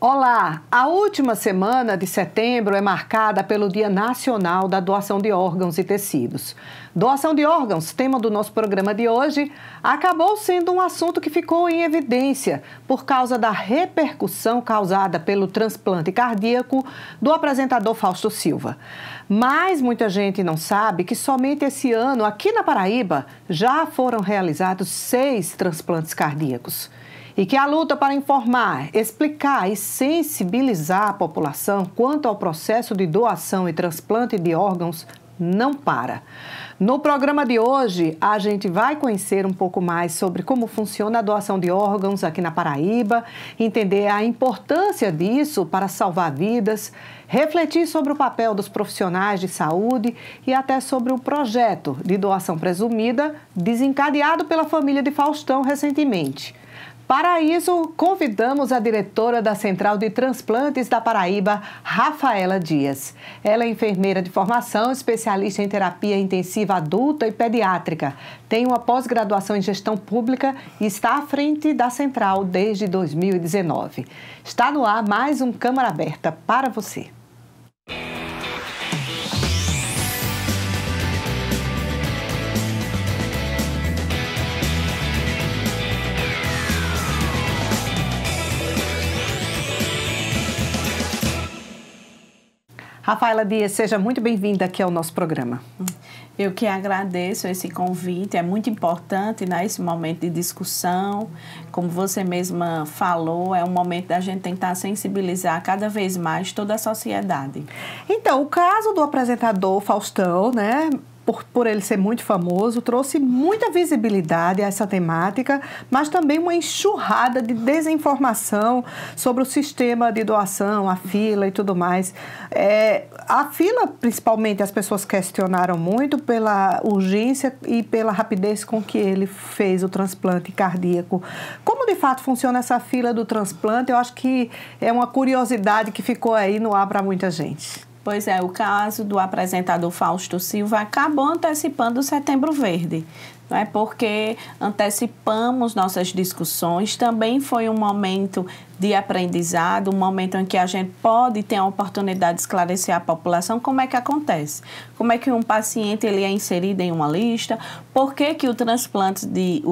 Olá! A última semana de setembro é marcada pelo Dia Nacional da Doação de Órgãos e Tecidos. Doação de órgãos, tema do nosso programa de hoje, acabou sendo um assunto que ficou em evidência por causa da repercussão causada pelo transplante cardíaco do apresentador Fausto Silva. Mas muita gente não sabe que somente esse ano, aqui na Paraíba, já foram realizados 6 transplantes cardíacos. E que a luta para informar, explicar e sensibilizar a população quanto ao processo de doação e transplante de órgãos não para. No programa de hoje, a gente vai conhecer um pouco mais sobre como funciona a doação de órgãos aqui na Paraíba, entender a importância disso para salvar vidas, refletir sobre o papel dos profissionais de saúde e até sobre o projeto de doação presumida desencadeado pela família de Faustão recentemente. Para isso, convidamos a diretora da Central de Transplantes da Paraíba, Rafaela Dias. Ela é enfermeira de formação, especialista em terapia intensiva adulta e pediátrica. Tem uma pós-graduação em gestão pública e está à frente da Central desde 2019. Está no ar mais um Câmara Aberta para você. Rafaela Dias, seja muito bem-vinda aqui ao nosso programa. Eu que agradeço esse convite, é muito importante nesse momento de discussão. Como você mesma falou, é um momento da gente tentar sensibilizar cada vez mais toda a sociedade. Então, o caso do apresentador Faustão, né? Por ele ser muito famoso, trouxe muita visibilidade a essa temática, mas também uma enxurrada de desinformação sobre o sistema de doação, a fila e tudo mais. A fila, principalmente, as pessoas questionaram muito pela urgência e pela rapidez com que ele fez o transplante cardíaco. Como, de fato, funciona essa fila do transplante? Eu acho que é uma curiosidade que ficou aí no ar para muita gente. Pois é, o caso do apresentador Fausto Silva acabou antecipando o Setembro Verde, não é? Porque antecipamos nossas discussões, também foi um momento de aprendizado, um momento em que a gente pode ter a oportunidade de esclarecer a população como é que acontece, como é que um paciente ele é inserido em uma lista, por que o transplante de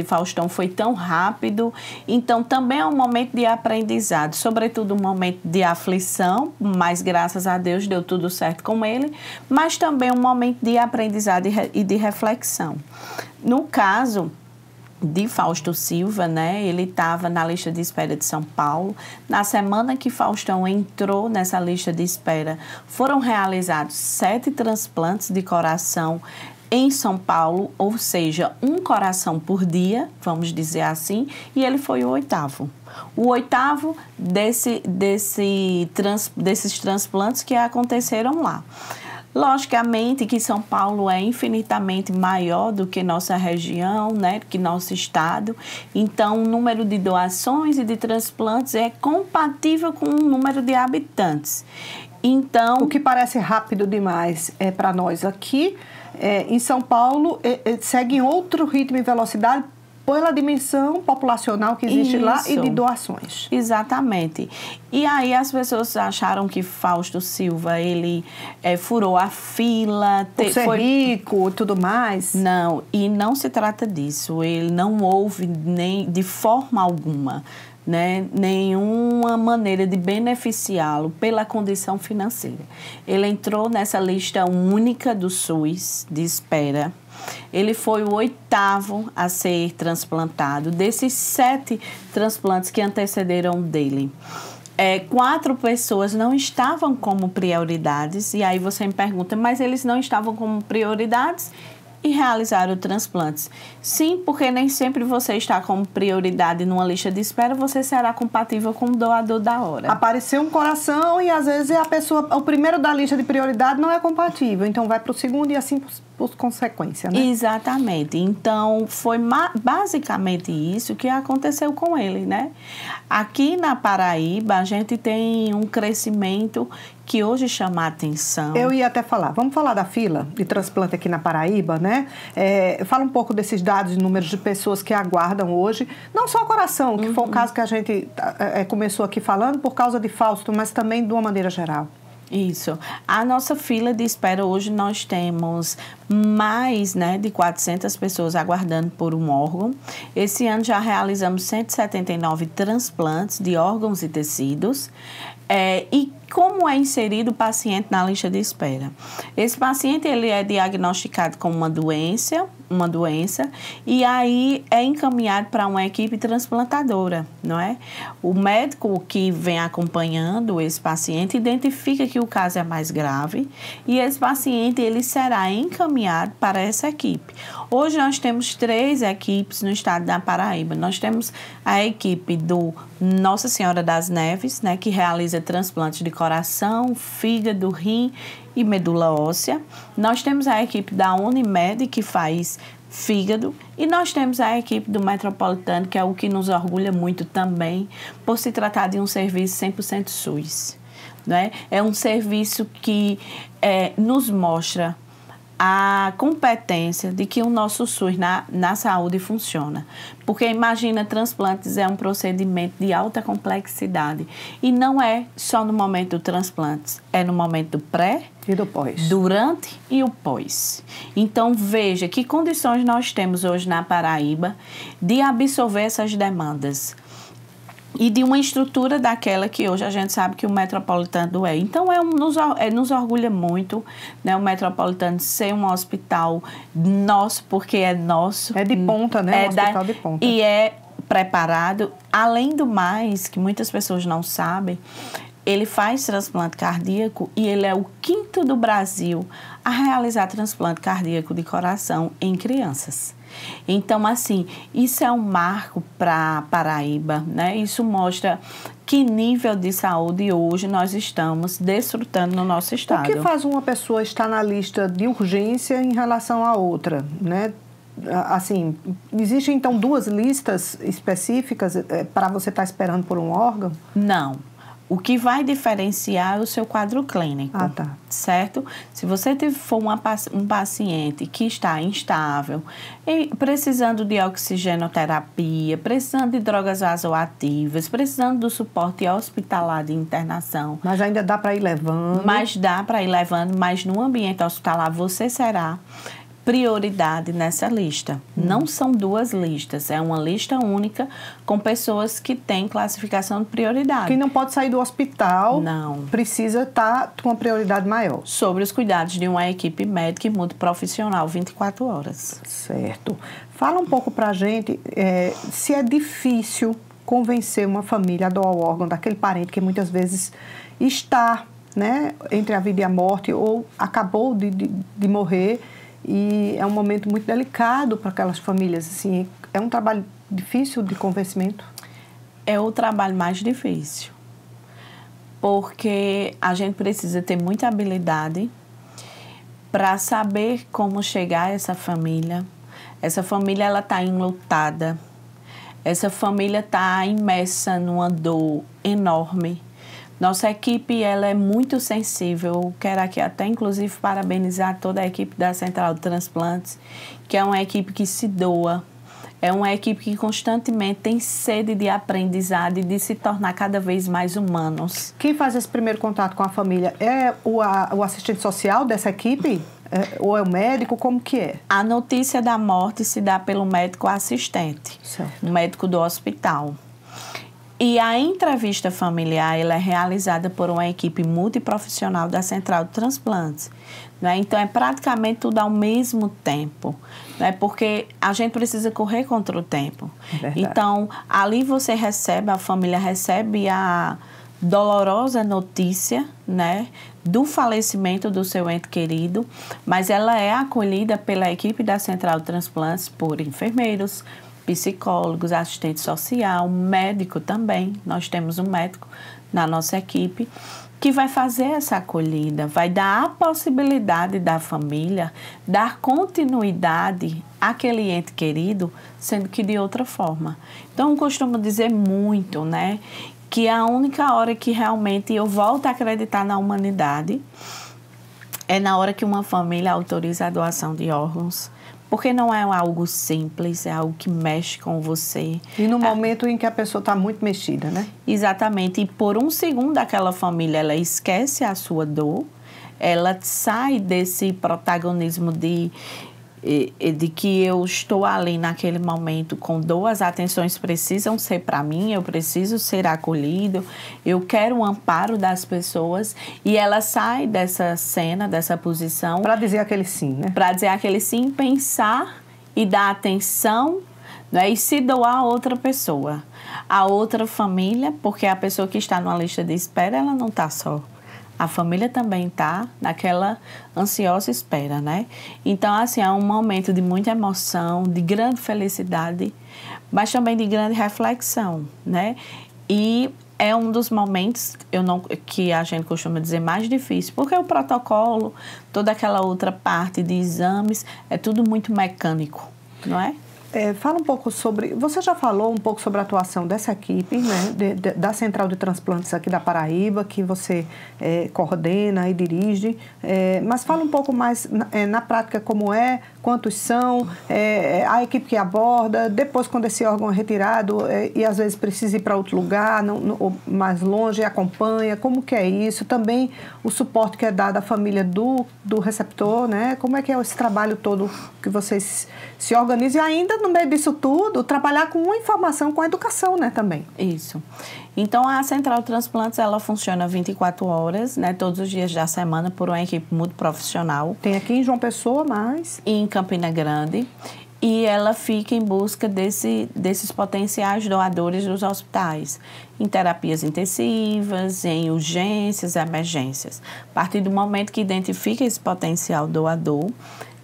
Faustão foi tão rápido. Então também é um momento de aprendizado, sobretudo um momento de aflição, mas graças a Deus deu tudo certo com ele, mas também um momento de aprendizado e de reflexão. No caso de Fausto Silva, né, ele estava na lista de espera de São Paulo. Na semana que Faustão entrou nessa lista de espera, foram realizados 7 transplantes de coração em São Paulo, ou seja, um coração por dia, vamos dizer assim, e ele foi o 8º. O 8º desses transplantes que aconteceram lá. Logicamente que São Paulo é infinitamente maior do que nossa região, né, que nosso estado. Então, o número de doações e de transplantes é compatível com o número de habitantes. Então, o que parece rápido demais para nós aqui, em São Paulo, segue em outro ritmo e velocidade pela dimensão populacional que existe lá e de doações. Exatamente. E aí as pessoas acharam que Fausto Silva, ele furou a fila. Por ser rico e tudo mais. Não, e não se trata disso. Ele não houve nem de forma alguma, né, nenhuma maneira de beneficiá-lo pela condição financeira. Ele entrou nessa lista única do SUS de espera. Ele foi o 8º a ser transplantado. Desses 7 transplantes que antecederam dele, 4 pessoas não estavam como prioridades. E aí você me pergunta, mas eles não estavam como prioridades e realizaram transplantes? Sim, porque nem sempre você está como prioridade numa lista de espera, você será compatível com o doador da hora. Apareceu um coração e às vezes o primeiro da lista de prioridade não é compatível, então vai para o segundo e assim por consequência, né? Exatamente. Então, foi basicamente isso que aconteceu com ele, né? Aqui na Paraíba, a gente tem um crescimento que hoje chama a atenção. Eu ia até falar, vamos falar da fila de transplante aqui na Paraíba, né? Fala um pouco desses dados, números de pessoas que aguardam hoje, não só o coração, que foi o caso que a gente começou aqui falando por causa de Fausto, mas também de uma maneira geral. Isso. A nossa fila de espera hoje nós temos mais, né, de 400 pessoas aguardando por um órgão. Esse ano já realizamos 179 transplantes de órgãos e tecidos. E como é inserido o paciente na lista de espera? Esse paciente ele é diagnosticado com uma doença e aí é encaminhado para uma equipe transplantadora, não é? O médico que vem acompanhando esse paciente identifica que o caso é mais grave e esse paciente ele será encaminhado para essa equipe. Hoje nós temos 3 equipes no estado da Paraíba. Nós temos a equipe do Nossa Senhora das Neves, né, que realiza transplantes de coração, fígado, rim e medula óssea. Nós temos a equipe da Unimed, que faz fígado, e nós temos a equipe do Metropolitano, que é o que nos orgulha muito também, por se tratar de um serviço 100% SUS. Né? É um serviço que nos mostra a competência de que o nosso SUS na saúde funciona. Porque imagina, transplantes é um procedimento de alta complexidade. E não é só no momento do transplante, é no momento do pré, e do pós. Durante e o pós. Então, veja que condições nós temos hoje na Paraíba de absorver essas demandas. E de uma estrutura daquela que hoje a gente sabe que o Metropolitano é. Então, nos orgulha muito, né, o Metropolitano ser um hospital nosso, porque é nosso. É de ponta, né? Um hospital de ponta. E é preparado. Além do mais, que muitas pessoas não sabem, ele faz transplante cardíaco e ele é o 5º do Brasil a realizar transplante cardíaco de coração em crianças. Então, assim, isso é um marco para Paraíba, né? Isso mostra que nível de saúde hoje nós estamos desfrutando no nosso estado. O que faz uma pessoa estar na lista de urgência em relação à outra, né? Assim, existem então 2 listas específicas para você estar esperando por um órgão? Não. O que vai diferenciar é o seu quadro clínico, certo? Se você for um paciente que está instável, precisando de oxigenoterapia, precisando de drogas vasoativas, precisando do suporte hospitalar de internação. Mas ainda dá para ir levando. Mas no ambiente hospitalar você será prioridade nessa lista. Não são 2 listas, é uma lista única com pessoas que têm classificação de prioridade. Quem não pode sair do hospital não precisa estar com uma prioridade maior. Sobre os cuidados de uma equipe médica e multiprofissional 24 horas. Certo. Fala um pouco pra gente se é difícil convencer uma família a doar o órgão daquele parente que muitas vezes está, né, entre a vida e a morte ou acabou de morrer. E é um momento muito delicado para aquelas famílias, assim, é um trabalho difícil de convencimento? É o trabalho mais difícil, porque a gente precisa ter muita habilidade para saber como chegar a essa família. Essa família, ela está enlutada, essa família está imersa numa dor enorme. Nossa equipe, ela é muito sensível. Quero aqui até, inclusive, parabenizar toda a equipe da Central de Transplantes, que é uma equipe que se doa. É uma equipe que constantemente tem sede de aprendizado e de se tornar cada vez mais humanos. Quem faz esse primeiro contato com a família é o assistente social dessa equipe? Ou é o médico? Como que é? A notícia da morte se dá pelo médico assistente, certo. O médico do hospital. E a entrevista familiar ela é realizada por uma equipe multiprofissional da Central de Transplantes. Né? Então, é praticamente tudo ao mesmo tempo, né? Porque a gente precisa correr contra o tempo. Verdade. Então, ali você recebe, a família recebe a dolorosa notícia, né, do falecimento do seu ente querido, mas ela é acolhida pela equipe da Central de Transplantes por enfermeiros, psicólogos, assistente social, médico também. Nós temos um médico na nossa equipe que vai fazer essa acolhida, vai dar a possibilidade da família dar continuidade àquele ente querido, sendo que de outra forma. Então, eu costumo dizer muito, né, que a única hora que realmente eu volto a acreditar na humanidade é na hora que uma família autoriza a doação de órgãos. Porque não é algo simples, é algo que mexe com você. E no momento em que a pessoa está muito mexida, né? Exatamente. E por um segundo aquela família, ela esquece a sua dor, ela sai desse protagonismo de que eu estou ali naquele momento com dor, as atenções precisam ser para mim, eu preciso ser acolhido, eu quero o amparo das pessoas, e ela sai dessa cena, dessa posição... Para dizer aquele sim, né? Para dizer aquele sim, pensar e dar atenção, né, e se doar a outra pessoa, a outra família, porque a pessoa que está numa lista de espera, ela não está só. A família também está naquela ansiosa espera, né? Então, assim, é um momento de muita emoção, de grande felicidade, mas também de grande reflexão, né? E é um dos momentos que a gente costuma dizer mais difícil, porque o protocolo, toda aquela outra parte de exames, é tudo muito mecânico, não é? Fala um pouco sobre... Você já falou um pouco sobre a atuação dessa equipe, né, da Central de Transplantes aqui da Paraíba, que você coordena e dirige, mas fala um pouco mais na prática como é, quantos são, a equipe que aborda, depois quando esse órgão é retirado e às vezes precisa ir para outro lugar, ou mais longe, acompanha, como que é isso? Também o suporte que é dado à família do receptor, né? Como é que é esse trabalho todo que vocês se organizam e ainda no meio disso tudo, trabalhar com a informação, com a educação, né, também. Isso. Então, a Central Transplantes, ela funciona 24 horas, né, todos os dias da semana, por uma equipe muito profissional. Tem aqui em João Pessoa, mas... E em Campina Grande. E ela fica em busca desses potenciais doadores dos hospitais, em terapias intensivas, em urgências, emergências. A partir do momento que identifica esse potencial doador,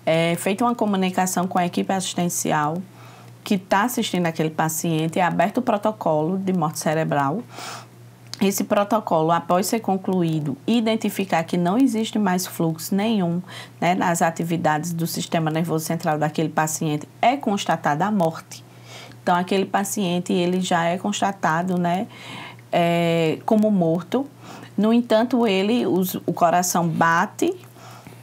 é feita uma comunicação com a equipe assistencial que está assistindo aquele paciente, é aberto o protocolo de morte cerebral. Esse protocolo, após ser concluído, identificar que não existe mais fluxo nenhum, né, nas atividades do sistema nervoso central daquele paciente, é constatada a morte. Então, aquele paciente, ele já é constatado, né, como morto. No entanto, o coração bate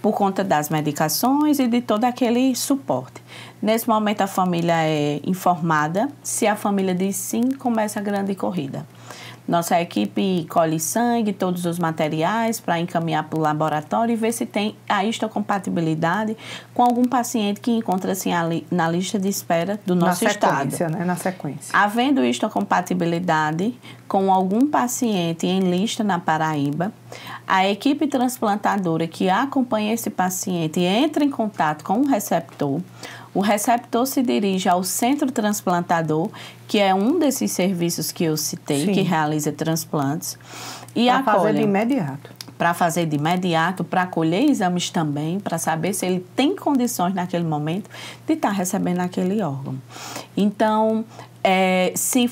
por conta das medicações e de todo aquele suporte. Nesse momento, a família é informada. Se a família diz sim, começa a grande corrida. Nossa equipe colhe sangue, todos os materiais para encaminhar para o laboratório e ver se tem a histocompatibilidade com algum paciente que encontra-se na lista de espera do nosso estado. Né? Na sequência. Havendo histocompatibilidade com algum paciente em lista na Paraíba, a equipe transplantadora que acompanha esse paciente entra em contato com o receptor se dirige ao centro transplantador, que é um desses serviços que eu citei, que realiza transplantes, e acolhe. Para fazer de imediato. Para fazer de imediato, para acolher exames também, para saber se ele tem condições naquele momento de estar recebendo aquele órgão. Então, se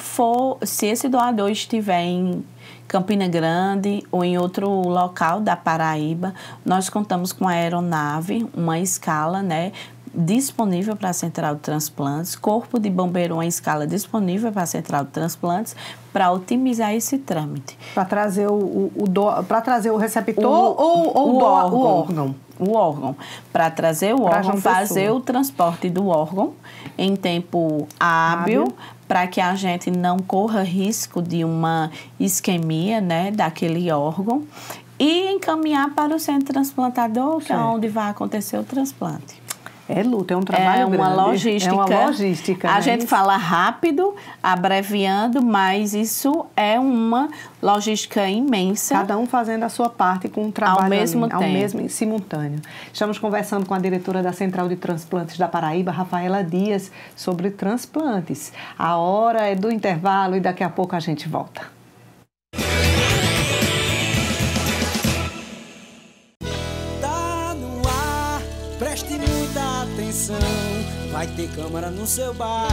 esse doador estiver em Campina Grande ou em outro local da Paraíba, nós contamos com a aeronave, uma escala, né, disponível para a Central de Transplantes, Corpo de Bombeiro, uma escala disponível para a Central de Transplantes, para otimizar esse trâmite. Para trazer para trazer o receptor ou o órgão? O órgão. Para trazer o órgão, fazer o transporte do órgão em tempo hábil, para que a gente não corra risco de uma isquemia, né, daquele órgão, e encaminhar para o centro transplantador, que é onde vai acontecer o transplante. Luta, é um trabalho grande. É uma logística. A gente isso? fala rápido, abreviando, mas isso é uma logística imensa. Cada um fazendo a sua parte com um trabalho ao mesmo simultâneo. Estamos conversando com a diretora da Central de Transplantes da Paraíba, Rafaela Dias, sobre transplantes. A hora é do intervalo e daqui a pouco a gente volta. Preste muita atenção, vai ter câmara no seu bairro.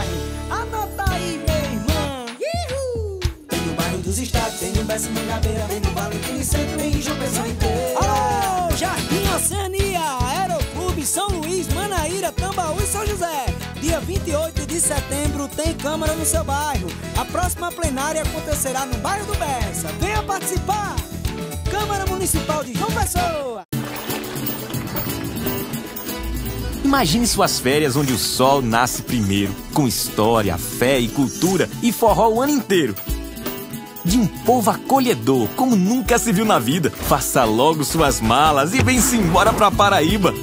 Anota aí, meu irmão. Uhul! Tem no bairro dos Estados, tem no Bessa Mangabeira, tem no Valentim Centro, em João Pessoa inteira. Alô, Jardim Oceania, Aeroclube, São Luís, Manaíra, Tambaú e São José. Dia 28 de setembro tem Câmara no seu bairro. A próxima plenária acontecerá no bairro do Bessa. Venha participar! Câmara Municipal de João Pessoa. Imagine suas férias onde o sol nasce primeiro, com história, fé e cultura e forró o ano inteiro. De um povo acolhedor, como nunca se viu na vida. Faça logo suas malas e vem-se embora pra Paraíba.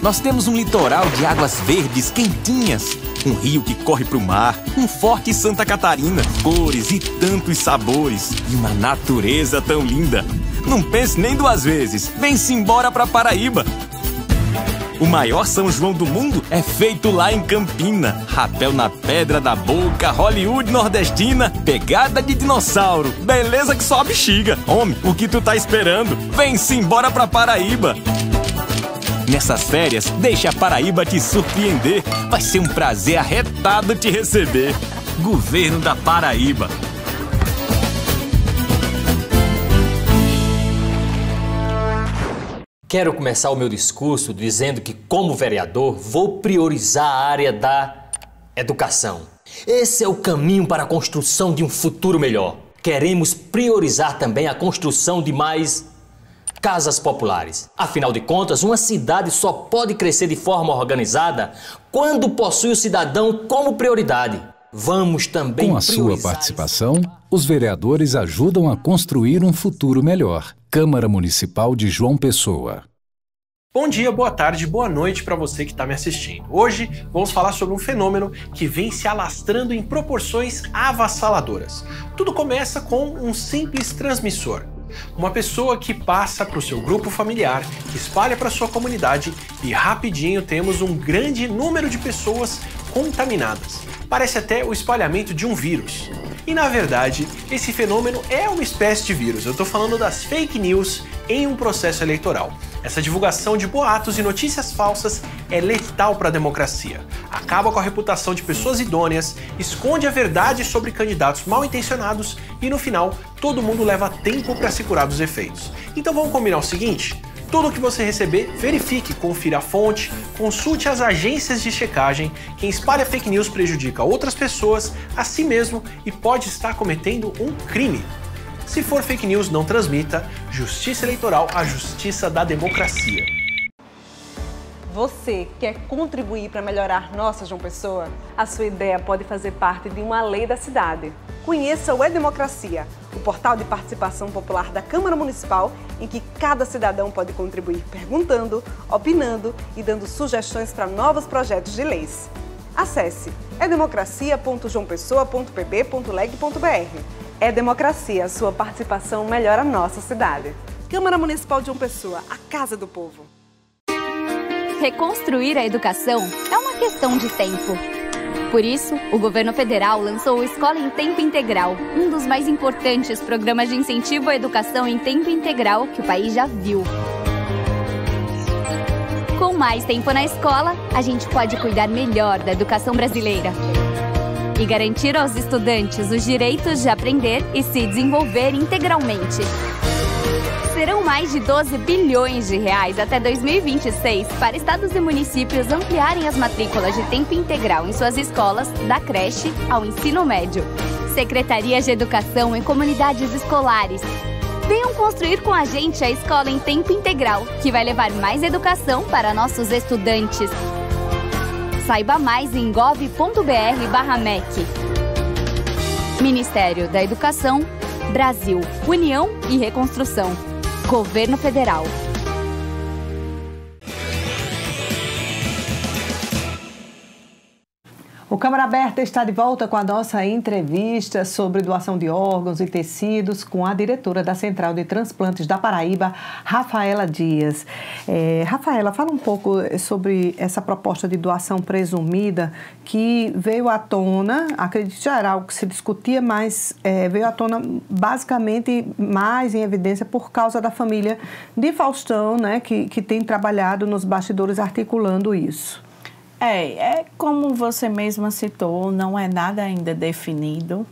Nós temos um litoral de águas verdes quentinhas, um rio que corre pro mar, um forte Santa Catarina, cores e tantos sabores, e uma natureza tão linda. Não pense nem duas vezes, vem-se embora pra Paraíba. O maior São João do mundo é feito lá em Campina. Rapel na pedra da boca, Hollywood nordestina, pegada de dinossauro, beleza que só a bexiga. Homem, o que tu tá esperando? Vem-se embora pra Paraíba. Nessas férias, deixa a Paraíba te surpreender. Vai ser um prazer arretado te receber. Governo da Paraíba. Quero começar o meu discurso dizendo que, como vereador, vou priorizar a área da educação. Esse é o caminho para a construção de um futuro melhor. Queremos priorizar também a construção de mais casas populares. Afinal de contas, uma cidade só pode crescer de forma organizada quando possui o cidadão como prioridade. Vamos também Com a sua participação, os vereadores ajudam a construir um futuro melhor. Câmara Municipal de João Pessoa. Bom dia, boa tarde, boa noite para você que está me assistindo. Hoje vamos falar sobre um fenômeno que vem se alastrando em proporções avassaladoras. Tudo começa com um simples transmissor. Uma pessoa que passa para o seu grupo familiar, que espalha para sua comunidade e rapidinho temos um grande número de pessoas contaminadas. Parece até o espalhamento de um vírus. E na verdade, esse fenômeno é uma espécie de vírus. Eu estou falando das fake news em um processo eleitoral. Essa divulgação de boatos e notícias falsas é letal para a democracia. Acaba com a reputação de pessoas idôneas, esconde a verdade sobre candidatos mal intencionados e no final todo mundo leva tempo para se curar dos efeitos. Então vamos combinar o seguinte? Tudo que você receber, verifique, confira a fonte, consulte as agências de checagem. Quem espalha fake news prejudica outras pessoas, a si mesmo e pode estar cometendo um crime. Se for fake news, não transmita. Justiça eleitoral, a justiça da democracia. Você quer contribuir para melhorar nossa João Pessoa? A sua ideia pode fazer parte de uma lei da cidade. Conheça o E-Democracia, o portal de participação popular da Câmara Municipal, em que cada cidadão pode contribuir perguntando, opinando e dando sugestões para novos projetos de leis. Acesse edemocracia.joaopessoa.pb.leg.br. E-Democracia, sua participação melhora a nossa cidade. Câmara Municipal de João Pessoa, a casa do povo. Reconstruir a educação é uma questão de tempo. Por isso, o governo federal lançou o Escola em Tempo Integral, um dos mais importantes programas de incentivo à educação em tempo integral que o país já viu. Com mais tempo na escola, a gente pode cuidar melhor da educação brasileira e garantir aos estudantes os direitos de aprender e se desenvolver integralmente. Serão mais de 12 bilhões de reais até 2026 para estados e municípios ampliarem as matrículas de tempo integral em suas escolas, da creche ao ensino médio. Secretarias de Educação em comunidades escolares. Venham construir com a gente a escola em tempo integral, que vai levar mais educação para nossos estudantes. Saiba mais em gov.br/MEC. Ministério da Educação, Brasil, União e Reconstrução. Governo Federal. O Câmara Aberta está de volta com a nossa entrevista sobre doação de órgãos e tecidos com a diretora da Central de Transplantes da Paraíba, Rafaela Dias. Rafaela, fala um pouco sobre essa proposta de doação presumida que veio à tona, acredito que já era algo que se discutia, mas veio à tona basicamente mais em evidência por causa da família de Faustão, né, que tem trabalhado nos bastidores articulando isso. Como você mesma citou, não é nada ainda definido,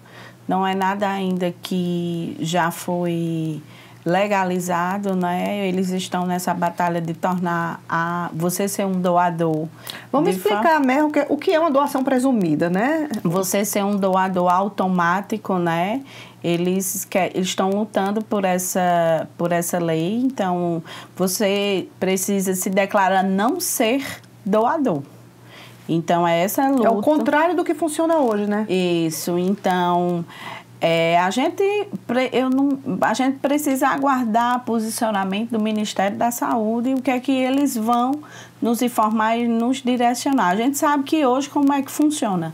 não é nada ainda que já foi legalizado, né? Eles estão nessa batalha de tornar você ser um doador. Vamos explicar mesmo o que é uma doação presumida, né? Você ser um doador automático, né? Eles estão lutando por essa lei, então você precisa se declarar não ser doador. Então, é essa luta. É o contrário do que funciona hoje, né? Isso, então... a gente precisa aguardar o posicionamento do Ministério da Saúde, o que é que eles vão nos informar e nos direcionar. A gente sabe que hoje como é que funciona.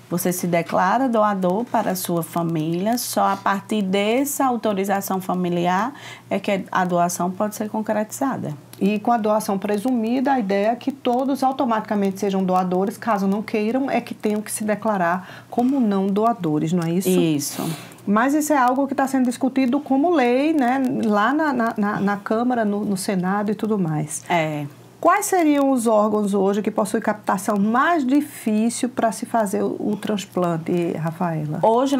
Você se declara doador para a sua família, só a partir dessa autorização familiar é que a doação pode ser concretizada. E com a doação presumida, a ideia é que todos automaticamente sejam doadores, caso não queiram, é que tenham que se declarar como não doadores, não é isso? Isso. Mas isso é algo que está sendo discutido como lei, né? Lá na Câmara, no Senado e tudo mais. Quais seriam os órgãos hoje que possuem captação mais difícil para se fazer o transplante, Rafaela? Hoje,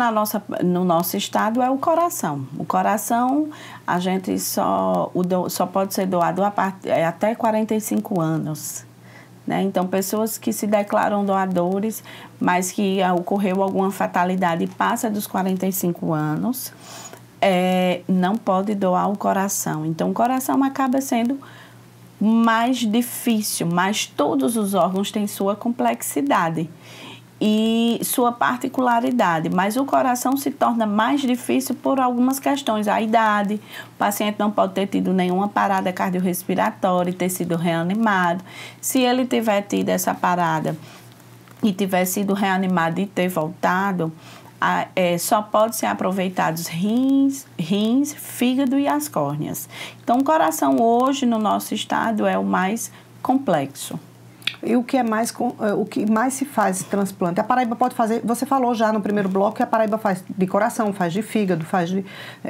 no nosso estado, é o coração. O coração, a gente só pode ser doado até 45 anos. Né? Então, pessoas que se declaram doadores, mas que ocorreu alguma fatalidade e passa dos 45 anos, não pode doar o coração. Então, o coração acaba sendo mais difícil, mas todos os órgãos têm sua complexidade e sua particularidade, mas o coração se torna mais difícil por algumas questões. A idade, o paciente não pode ter tido nenhuma parada cardiorrespiratória e ter sido reanimado. Se ele tiver tido essa parada e tiver sido reanimado e ter voltado, só pode ser aproveitados rins, fígado e as córneas. Então, o coração hoje no nosso estado é o mais complexo. E o que mais se faz transplante? A Paraíba pode fazer, você falou já no primeiro bloco que a Paraíba faz de coração, faz de fígado, faz de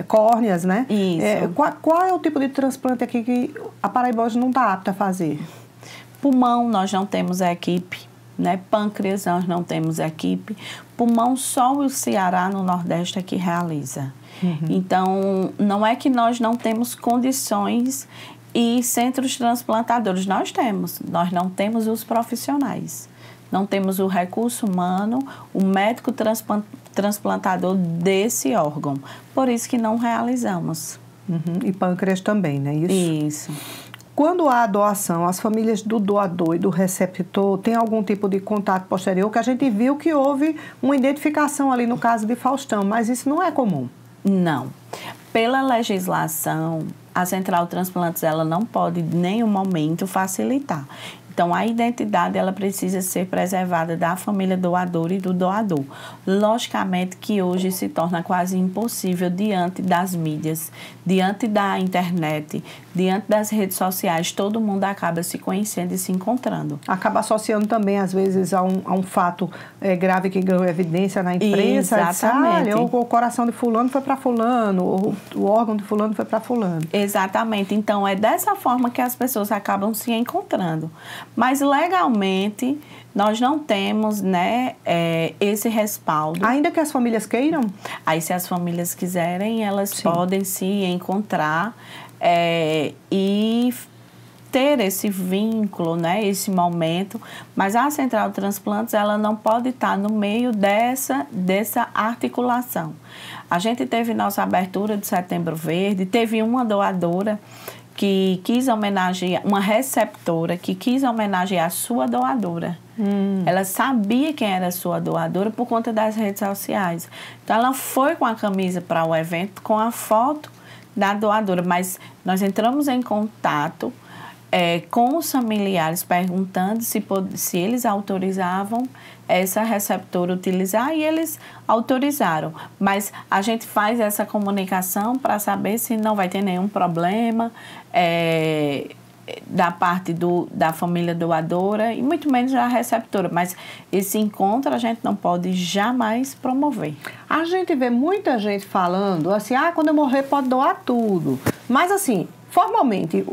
córneas, né? Isso. Qual é o tipo de transplante aqui que a Paraíba hoje não está apta a fazer? Pulmão, nós não temos a equipe. Né? Pâncreas, nós não temos equipe. Pulmão, só o Ceará, no Nordeste, é que realiza. Então, não é que nós não temos condições e centros transplantadores. Nós não temos os profissionais. Não temos o recurso humano, o médico transplantador desse órgão. Por isso que não realizamos. E pâncreas também, né? Isso. Quando há a doação, as famílias do doador e do receptor têm algum tipo de contato posterior, que a gente viu que houve uma identificação ali no caso de Faustão, mas isso não é comum. Não. Pela legislação, a Central Transplantes ela não pode, em nenhum momento, facilitar. Então, a identidade ela precisa ser preservada da família doadora e do doador. Logicamente que hoje se torna quase impossível diante das mídias, diante da internet, diante das redes sociais, todo mundo acaba se conhecendo e se encontrando. Acaba associando também, às vezes, a um fato grave que ganhou evidência na imprensa. Exatamente. O coração de fulano foi para fulano, ou o órgão de fulano foi para fulano. Exatamente. Então, é dessa forma que as pessoas acabam se encontrando. Mas, legalmente, nós não temos, né, esse respaldo. Ainda que as famílias queiram? Aí, se as famílias quiserem, elas podem se encontrar e ter esse vínculo, né, esse momento. Mas a Central de Transplantes, ela não pode estar no meio dessa articulação. A gente teve nossa abertura de Setembro Verde, teve uma doadora que quis homenagear, uma receptora que quis homenagear a sua doadora. Ela sabia quem era a sua doadora por conta das redes sociais. Então, ela foi com a camisa para o evento com a foto da doadora, mas nós entramos em contato com os familiares perguntando se eles autorizavam essa receptora utilizar e eles autorizaram. Mas a gente faz essa comunicação para saber se não vai ter nenhum problema da parte da família doadora e muito menos da receptora. Mas esse encontro a gente não pode jamais promover. A gente vê muita gente falando assim, quando eu morrer pode doar tudo. Mas assim, formalmente,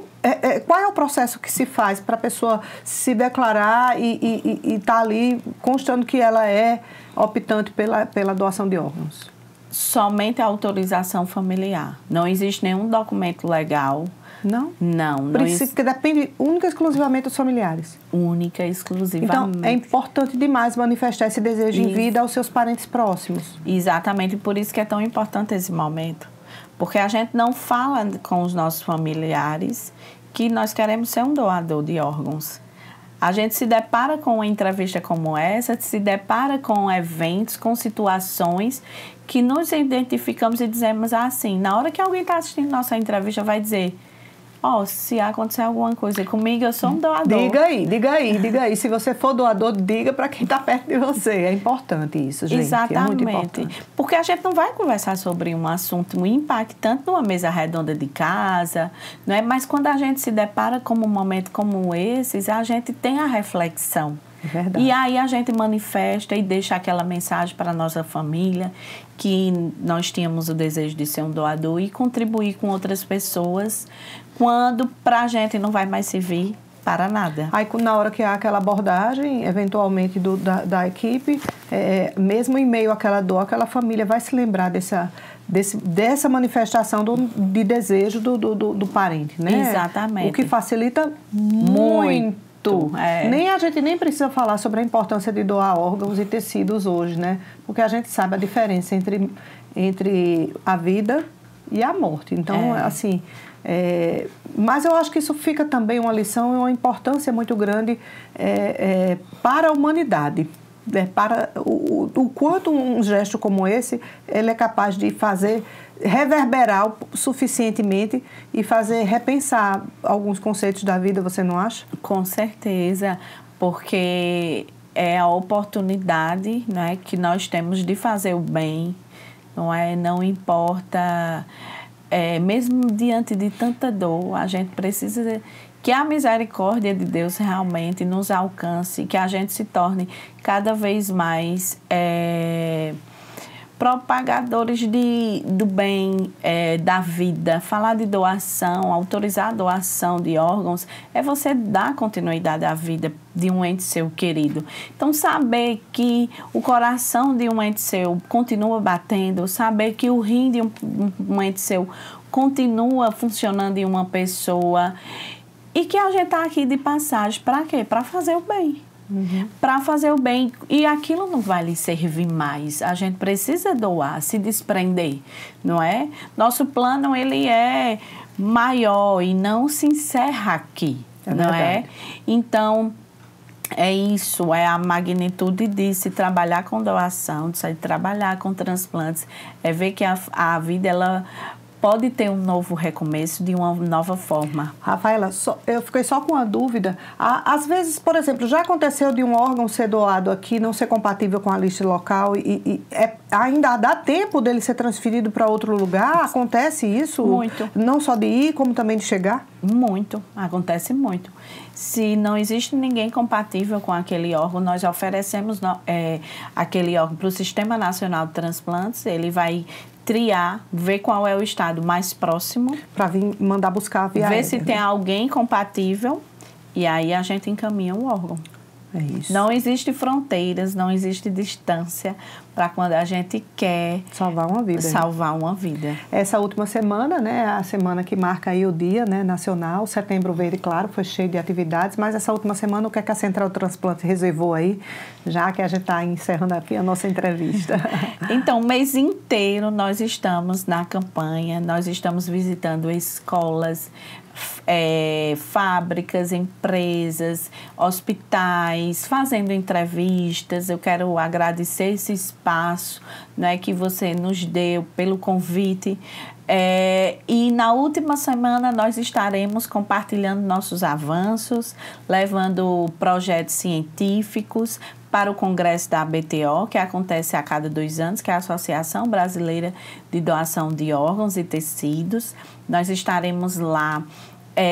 qual é o processo que se faz para a pessoa se declarar e estar ali constando que ela é optante pela doação de órgãos? Somente a autorização familiar. Não existe nenhum documento legal. Não? Não. Porque depende única e exclusivamente dos familiares. Única e exclusivamente. Então, é importante demais manifestar esse desejo em vida aos seus parentes próximos. Exatamente, por isso que é tão importante esse momento. Porque a gente não fala com os nossos familiares que nós queremos ser um doador de órgãos. A gente se depara com uma entrevista como essa, se depara com eventos, com situações que nos identificamos e dizemos assim, na hora que alguém está assistindo nossa entrevista vai dizer, se acontecer alguma coisa comigo, eu sou um doador. Diga aí. Se você for doador, diga para quem está perto de você. É importante isso, gente. Exatamente. É muito importante. Porque a gente não vai conversar sobre um assunto impactante numa mesa redonda de casa, não é? Mas quando a gente se depara com um momento como esse, a gente tem a reflexão. É verdade. E aí a gente manifesta e deixa aquela mensagem para a nossa família que nós tínhamos o desejo de ser um doador e contribuir com outras pessoas quando para a gente não vai mais servir para nada. Aí, na hora que há aquela abordagem, eventualmente, da equipe, mesmo em meio àquela dor, aquela família vai se lembrar dessa manifestação de desejo do parente, né? Exatamente. O que facilita muito. A gente nem precisa falar sobre a importância de doar órgãos e tecidos hoje, né? Porque a gente sabe a diferença entre a vida e a morte. Então, assim... mas eu acho que isso fica também uma lição e uma importância muito grande para a humanidade. Para o quanto um gesto como esse ele é capaz de fazer reverberar suficientemente e fazer repensar alguns conceitos da vida, você não acha? Com certeza, porque é a oportunidade, né, que nós temos de fazer o bem, não é? Não importa, mesmo diante de tanta dor, a gente precisa que a misericórdia de Deus realmente nos alcance, que a gente se torne cada vez mais propagadores do bem, da vida. Falar de doação, autorizar a doação de órgãos, é você dar continuidade à vida de um ente seu querido. Então, saber que o coração de um ente seu continua batendo, saber que o rim de um ente seu continua funcionando em uma pessoa e que a gente está aqui de passagem, para quê? Para fazer o bem. Para fazer o bem, e aquilo não vai lhe servir mais. A gente precisa doar, se desprender, não é? Nosso plano, ele é maior e não se encerra aqui, não é? Então, é isso, é a magnitude de se trabalhar com doação, de se trabalhar com transplantes, é ver que a vida, ela pode ter um novo recomeço de uma nova forma. Rafaela, eu fiquei só com uma dúvida. Às vezes, por exemplo, já aconteceu de um órgão ser doado aqui, não ser compatível com a lista local ainda dá tempo dele ser transferido para outro lugar? Acontece isso? Muito. Não só de ir, como também de chegar? Muito, acontece muito. Se não existe ninguém compatível com aquele órgão, nós oferecemos aquele órgão para o Sistema Nacional de Transplantes, ele vai triar, ver qual é o estado mais próximo. Para vir mandar buscar a via aérea, ver se tem alguém compatível e aí a gente encaminha o órgão. É isso. Não existe fronteiras, não existe distância para quando a gente quer salvar uma vida. Salvar uma vida. Essa última semana, né, a semana que marca aí o dia, né, nacional, Setembro Verde, claro, foi cheio de atividades, mas essa última semana o que é que a Central de Transplante reservou aí, já que a gente está encerrando aqui a nossa entrevista? Então, o mês inteiro nós estamos na campanha, nós estamos visitando escolas, fábricas, empresas, hospitais, fazendo entrevistas. Eu quero agradecer esse espaço, né, que você nos deu pelo convite. E na última semana nós estaremos compartilhando nossos avanços, levando projetos científicos para o Congresso da ABTO, que acontece a cada 2 anos, que é a Associação Brasileira de Doação de Órgãos e Tecidos. Nós estaremos lá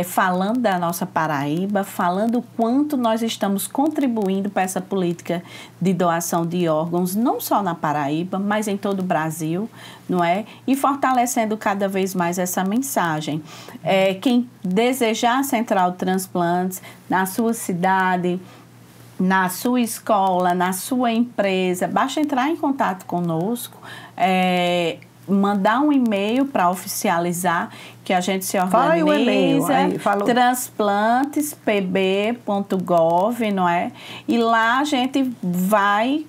falando da nossa Paraíba, falando o quanto nós estamos contribuindo para essa política de doação de órgãos, não só na Paraíba, mas em todo o Brasil, não é? E fortalecendo cada vez mais essa mensagem. Quem desejar a Central de Transplantes na sua cidade, na sua escola, na sua empresa, basta entrar em contato conosco, mandar um e-mail para oficializar que a gente se organiza, transplantespb.gov, não é? E lá a gente vai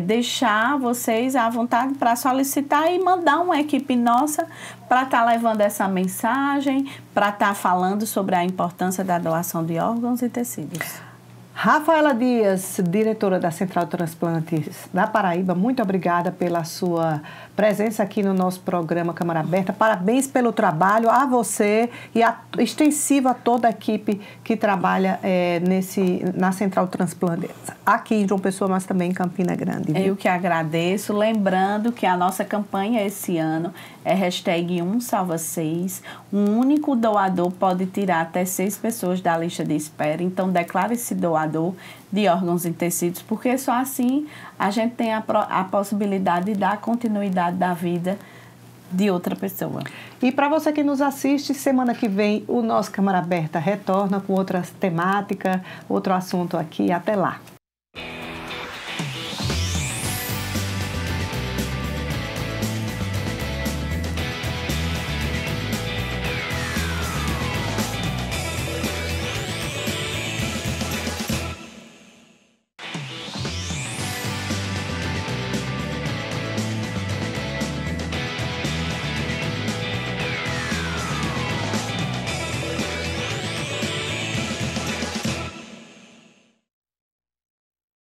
deixar vocês à vontade para solicitar e mandar uma equipe nossa para estar levando essa mensagem, para estar falando sobre a importância da doação de órgãos e tecidos. Rafaela Dias, diretora da Central de Transplantes da Paraíba, muito obrigada pela sua presença aqui no nosso programa Câmara Aberta. Parabéns pelo trabalho a você e extensivo a toda a equipe que trabalha na Central de Transplantes, aqui em João Pessoa, mas também em Campina Grande. Eu que agradeço, lembrando que a nossa campanha esse ano é #1salva6. Um único doador pode tirar até 6 pessoas da lista de espera, então declare-se doador de órgãos e tecidos, porque só assim a gente tem a possibilidade de dar continuidade da vida de outra pessoa. E para você que nos assiste, semana que vem o nosso Câmara Aberta retorna com outra temática, outro assunto aqui. Até lá!